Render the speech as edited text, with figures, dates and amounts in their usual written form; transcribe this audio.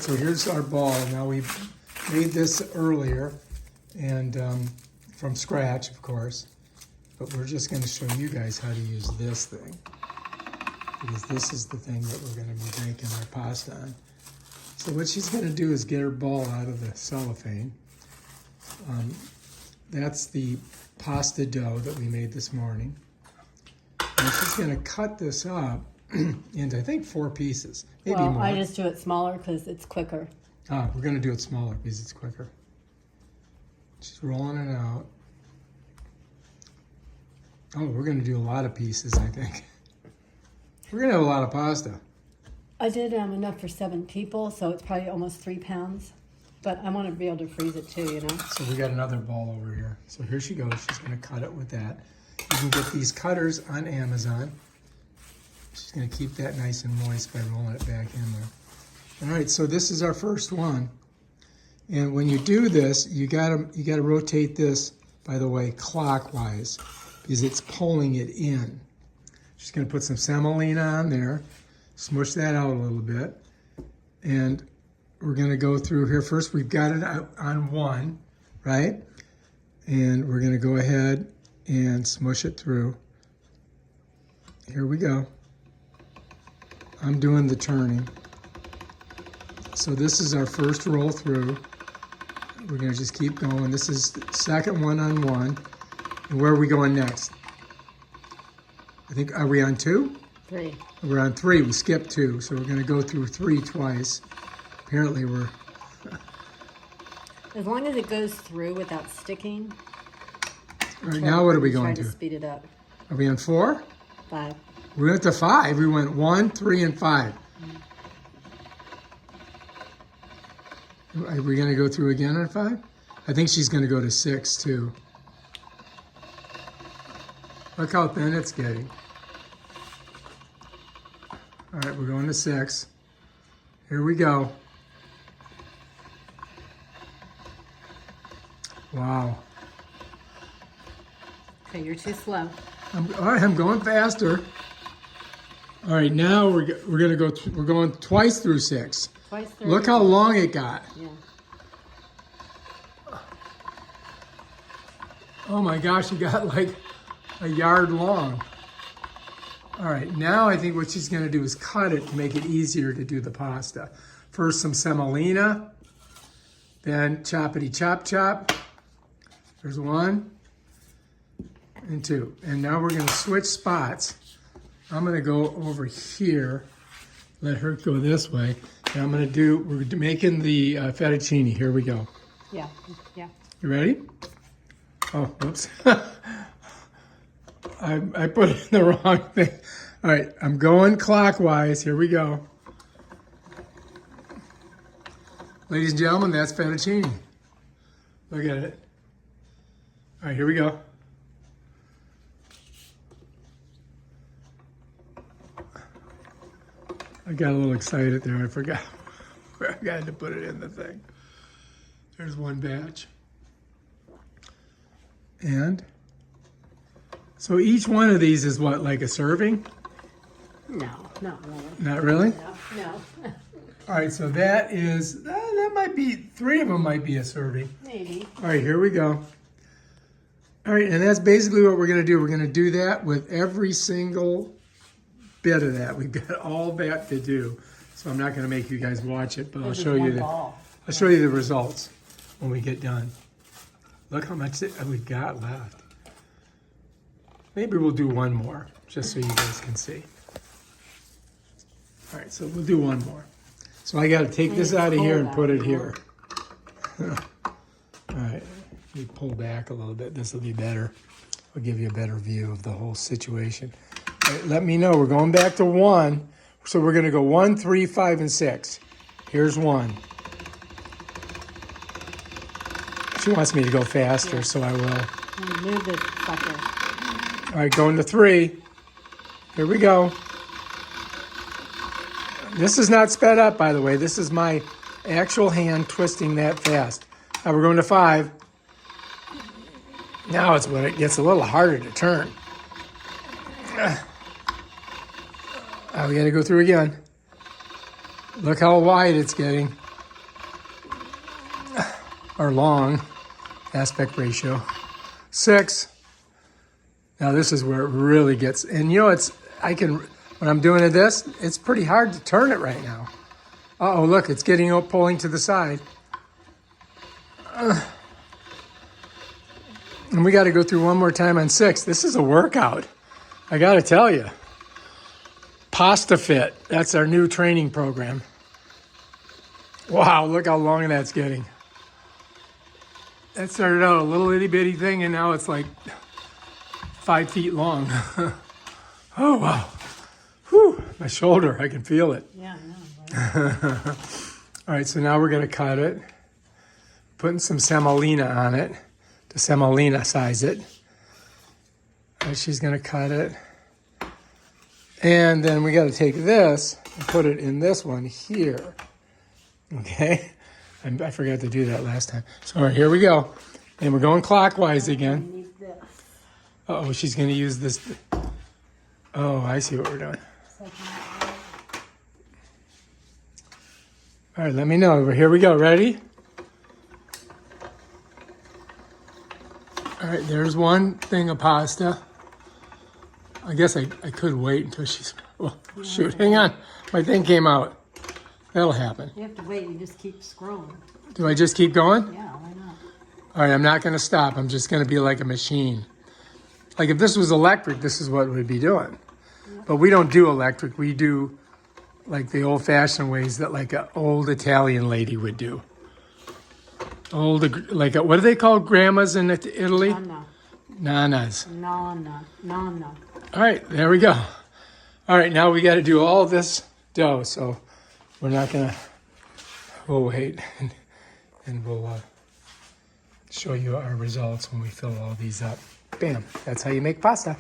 So here's our ball. Now we made this earlier and from scratch, of course. But we're just going to show you guys how to use this thing. Because this is the thing that we're going to be making our pasta on. So what she's going to do is get her ball out of the cellophane. That's the pasta dough that we made this morning. And she's going to cut this up into, I think, 4 pieces, maybe well, more. I just do it smaller because it's quicker. We're going to do it smaller because it's quicker. She's rolling it out. Oh, we're going to do a lot of pieces, I think. We're going to have a lot of pasta. I did enough for 7 people, so it's probably almost 3 pounds. But I want to be able to freeze it too, you know? So we got another ball over here. So here she goes. She's going to cut it with that. You can get these cutters on Amazon. She's going to keep that nice and moist by rolling it back in there. All right, so this is our first one. And when you do this, you gotta rotate this, by the way, clockwise, because it's pulling it in. She's going to put some semolina on there, smush that out a little bit, and we're going to go through here. First, we've got it on 1, right? And we're going to go ahead and smush it through. Here we go. I'm doing the turning. So this is our first roll through. We're going to just keep going. This is the second one on 1. And where are we going next? I think, are we on 2? 3. We're on 3. We skipped 2. So we're going to go through 3 twice. Apparently we're... As long as it goes through without sticking. All right, now what are we going to? to? Speed it up. Are we on 4? 5. We went to 5. We went 1, 3, and 5. Are we going to go through again on 5? I think she's going to go to 6 too. Look how thin it's getting. All right, we're going to 6. Here we go. Wow. Okay, you're too slow. All right, I'm going faster. All right, now we're going to go. We're going twice through 6. Twice through. Look how long it got. Yeah. Oh my gosh, it got like a yard long. All right, now I think what she's going to do is cut it to make it easier to do the pasta. First some semolina, then choppity chop chop. There's 1 and 2. And now we're going to switch spots. I'm going to go over here, let her go this way. And I'm going to do, we're making the fettuccine. Here we go. Yeah. Yeah. You ready? Oh, whoops. I put in the wrong thing. All right, I'm going clockwise. Here we go. Ladies and gentlemen, that's fettuccine. Look at it. All right, here we go. I got a little excited there. I forgot where I had to put it in the thing. There's 1 batch. And so each one of these is what, like a serving? No, not really. Not really? No. All right, so that is, that might be, 3 of them might be a serving. Maybe. All right, here we go. All right, and that's basically what we're going to do. We're going to do that with every single bit of that. We've got all that to do. So I'm not going to make you guys watch it, but I'll show you I'll show you the results when we get done. Look how much we've got left. Maybe we'll do 1 more, just so you guys can see. All right, so we'll do 1 more. So I got to take this out of here and put it here. All right, let me pull back a little bit. This will be better. I'll give you a better view of the whole situation. All right, let me know. We're going back to 1. So we're going to go 1, 3, 5, and 6. Here's 1. She wants me to go faster, so I will. Move the sucker. All right, going to 3. Here we go. This is not sped up, by the way. This is my actual hand twisting that fast. Now we're going to 5. Now it's when it gets a little harder to turn. We got to go through again. Look how wide it's getting. or long aspect ratio. 6. Now this is where it really gets, and you know, when I'm doing this, it's pretty hard to turn it right now. Uh-oh, look, it's getting pulling to the side. And we got to go through one more time on 6. This is a workout. I got to tell you. Pasta Fit. That's our new training program. Wow, look how long that's getting. That started out a little itty bitty thing, and now it's like 5 feet long. Oh, wow. Whew, my shoulder, I can feel it. Yeah, I know. Right? All right, so now we're going to cut it. Putting some semolina on it to semolina size it. And she's going to cut it. And then we got to take this and put it in this one here. Okay? I forgot to do that last time. So all right, here we go. And we're going clockwise again. Need this. Uh-oh, she's going to use this. Oh, I see what we're doing. All right, let me know. Here we go. Ready? All right, there's one thing of pasta. I guess I could wait until she's... Oh, shoot, hang on. My thing came out. That'll happen. You have to wait. You just keep scrolling. Do I just keep going? Yeah, why not? All right, I'm not going to stop. I'm just going to be like a machine. Like if this was electric, this is what we'd be doing. But we don't do electric. We do like the old-fashioned ways that like an old Italian lady would do. Like what do they call grandmas in Italy? Nonna. Nanas. Nonna. Nonna. All right, there we go. All right, now we got to do all this dough. So we're not going to... We'll wait and we'll show you our results when we fill all these up. Bam, that's how you make pasta.